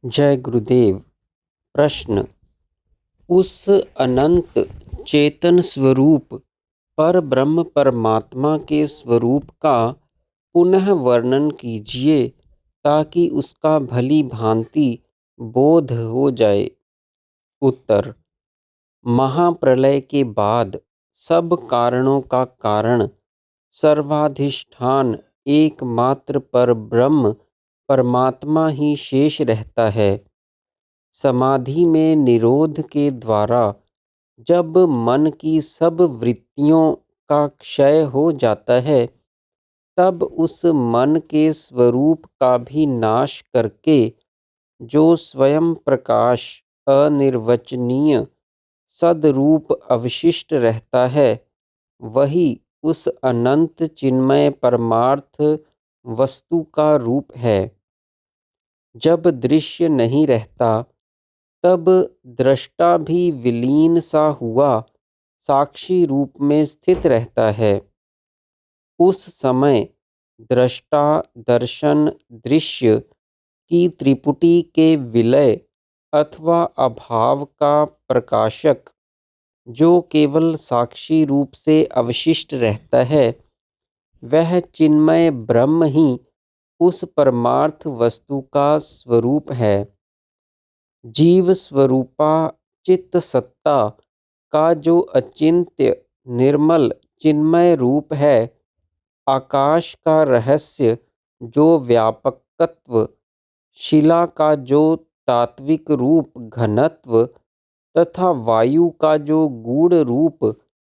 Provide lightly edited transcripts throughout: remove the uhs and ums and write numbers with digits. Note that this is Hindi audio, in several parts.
जय गुरुदेव। प्रश्न: उस अनंत चेतन स्वरूप पर ब्रह्म परमात्मा के स्वरूप का पुनः वर्णन कीजिए ताकि उसका भली भांति बोध हो जाए। उत्तर: महाप्रलय के बाद सब कारणों का कारण, सर्वाधिष्ठान एकमात्र पर ब्रह्म परमात्मा ही शेष रहता है। समाधि में निरोध के द्वारा जब मन की सब वृत्तियों का क्षय हो जाता है, तब उस मन के स्वरूप का भी नाश करके जो स्वयं प्रकाश अनिर्वचनीय सदरूप अवशिष्ट रहता है, वही उस अनंत चिन्मय परमार्थ वस्तु का रूप है। जब दृश्य नहीं रहता, तब दृष्टा भी विलीन सा हुआ साक्षी रूप में स्थित रहता है। उस समय दृष्टा, दर्शन, दृश्य की त्रिपुटी के विलय अथवा अभाव का प्रकाशक जो केवल साक्षी रूप से अवशिष्ट रहता है, वह चिन्मय ब्रह्म ही उस परमार्थ वस्तु का स्वरूप है। जीव स्वरूपा चित्त सत्ता का जो अचिंत्य निर्मल चिन्मय रूप है, आकाश का रहस्य जो व्यापकत्व, शिला का जो तात्विक रूप घनत्व तथा वायु का जो गूढ़ रूप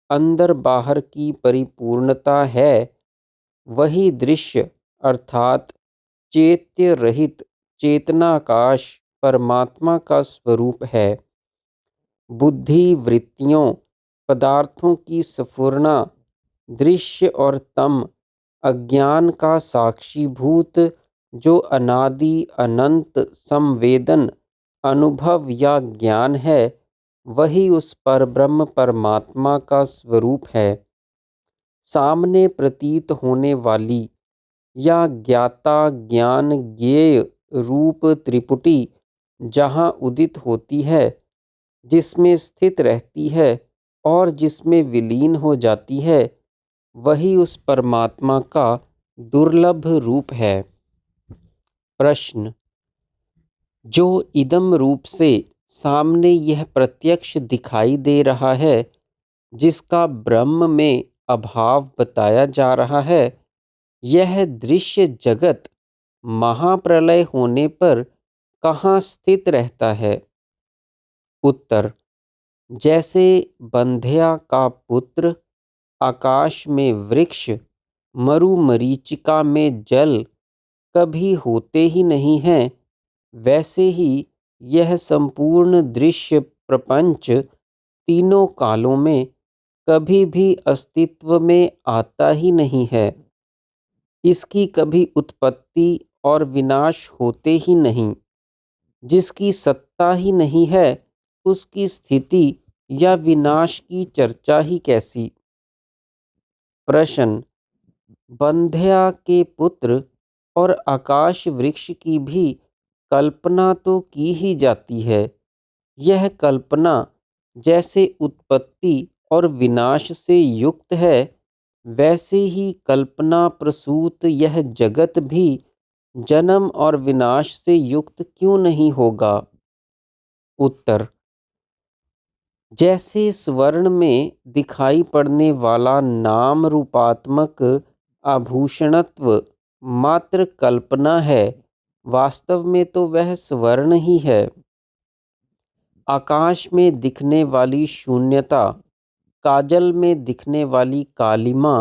अंदर बाहर की परिपूर्णता है, वही दृश्य अर्थात चेत्य रहित चेतनाकाश परमात्मा का स्वरूप है। बुद्धि वृत्तियों पदार्थों की स्फुरना, दृश्य और तम अज्ञान का साक्षीभूत जो अनादि अनंत संवेदन अनुभव या ज्ञान है, वही उस परब्रह्म परमात्मा का स्वरूप है। सामने प्रतीत होने वाली या ज्ञाता ज्ञान ज्ञेय रूप त्रिपुटी जहाँ उदित होती है, जिसमें स्थित रहती है और जिसमें विलीन हो जाती है, वही उस परमात्मा का दुर्लभ रूप है। प्रश्न: जो इदम रूप से सामने यह प्रत्यक्ष दिखाई दे रहा है, जिसका ब्रह्म में अभाव बताया जा रहा है, यह दृश्य जगत महाप्रलय होने पर कहाँ स्थित रहता है? उत्तर: जैसे बंध्या का पुत्र, आकाश में वृक्ष, मरुमरीचिका में जल कभी होते ही नहीं हैं, वैसे ही यह संपूर्ण दृश्य प्रपंच तीनों कालों में कभी भी अस्तित्व में आता ही नहीं है। इसकी कभी उत्पत्ति और विनाश होते ही नहीं। जिसकी सत्ता ही नहीं है, उसकी स्थिति या विनाश की चर्चा ही कैसी? प्रश्न: बंध्या के पुत्र और आकाश वृक्ष की भी कल्पना तो की ही जाती है। यह कल्पना जैसे उत्पत्ति और विनाश से युक्त है, वैसे ही कल्पना प्रसूत यह जगत भी जन्म और विनाश से युक्त क्यों नहीं होगा? उत्तर: जैसे स्वर्ण में दिखाई पड़ने वाला नाम रूपात्मक आभूषणत्व मात्र कल्पना है, वास्तव में तो वह स्वर्ण ही है। आकाश में दिखने वाली शून्यता, काजल में दिखने वाली कालिमा,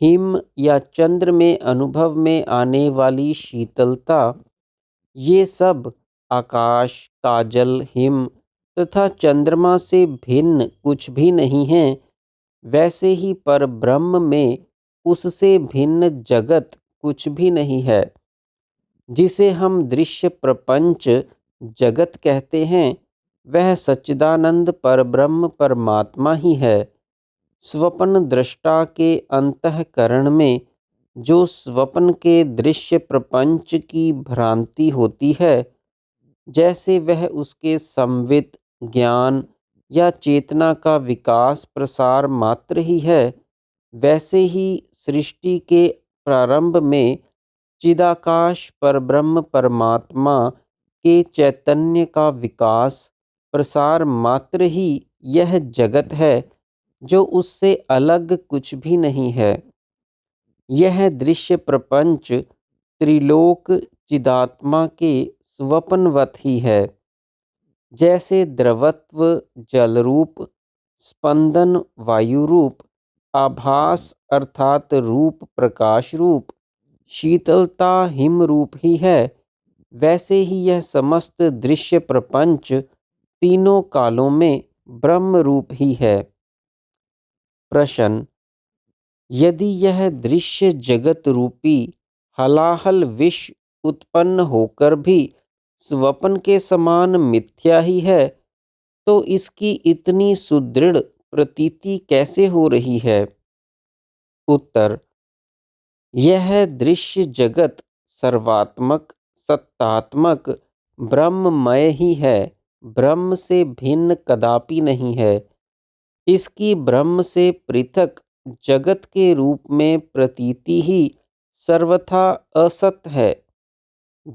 हिम या चंद्र में अनुभव में आने वाली शीतलता, ये सब आकाश, काजल, हिम तथा चंद्रमा से भिन्न कुछ भी नहीं हैं। वैसे ही परब्रह्म में उससे भिन्न जगत कुछ भी नहीं है। जिसे हम दृश्य प्रपंच जगत कहते हैं, वह सच्चिदानंद परब्रह्म परमात्मा ही है। स्वप्न दृष्टा के अंतःकरण में जो स्वप्न के दृश्य प्रपंच की भ्रांति होती है, जैसे वह उसके संवित ज्ञान या चेतना का विकास प्रसार मात्र ही है, वैसे ही सृष्टि के प्रारंभ में चिदाकाश परब्रह्म परमात्मा के चैतन्य का विकास प्रसार मात्र ही यह जगत है, जो उससे अलग कुछ भी नहीं है। यह दृश्य प्रपंच त्रिलोक चिदात्मा के स्वपनवत ही है। जैसे द्रवत्व जल रूप, स्पंदन वायु रूप, आभास अर्थात रूप प्रकाश रूप, शीतलता हिम रूप ही है, वैसे ही यह समस्त दृश्य प्रपंच तीनों कालों में ब्रह्म रूप ही है। प्रश्न: यदि यह दृश्य जगत रूपी हलाहल विष उत्पन्न होकर भी स्वप्न के समान मिथ्या ही है, तो इसकी इतनी सुदृढ़ प्रतीति कैसे हो रही है? उत्तर: यह दृश्य जगत सर्वात्मक सत्तात्मक ब्रह्ममय ही है, ब्रह्म से भिन्न कदापि नहीं है। इसकी ब्रह्म से पृथक जगत के रूप में प्रतीति ही सर्वथा असत है।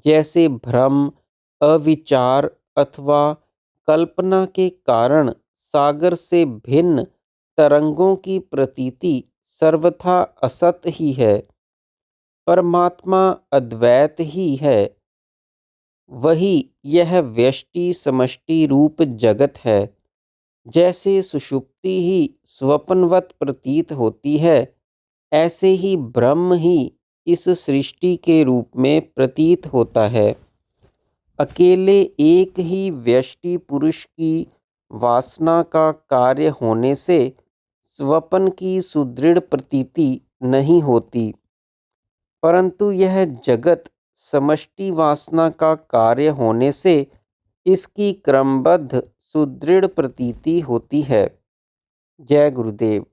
जैसे भ्रम, अविचार अथवा कल्पना के कारण सागर से भिन्न तरंगों की प्रतीति सर्वथा असत ही है। परमात्मा अद्वैत ही है, वही यह व्यष्टि समष्टि रूप जगत है। जैसे सुषुप्ति ही स्वप्नवत प्रतीत होती है, ऐसे ही ब्रह्म ही इस सृष्टि के रूप में प्रतीत होता है। अकेले एक ही व्यष्टि पुरुष की वासना का कार्य होने से स्वप्न की सुदृढ़ प्रतीति नहीं होती, परंतु यह जगत समष्टि वासना का कार्य होने से इसकी क्रमबद्ध सुदृढ़ प्रतीति होती है। जय गुरुदेव।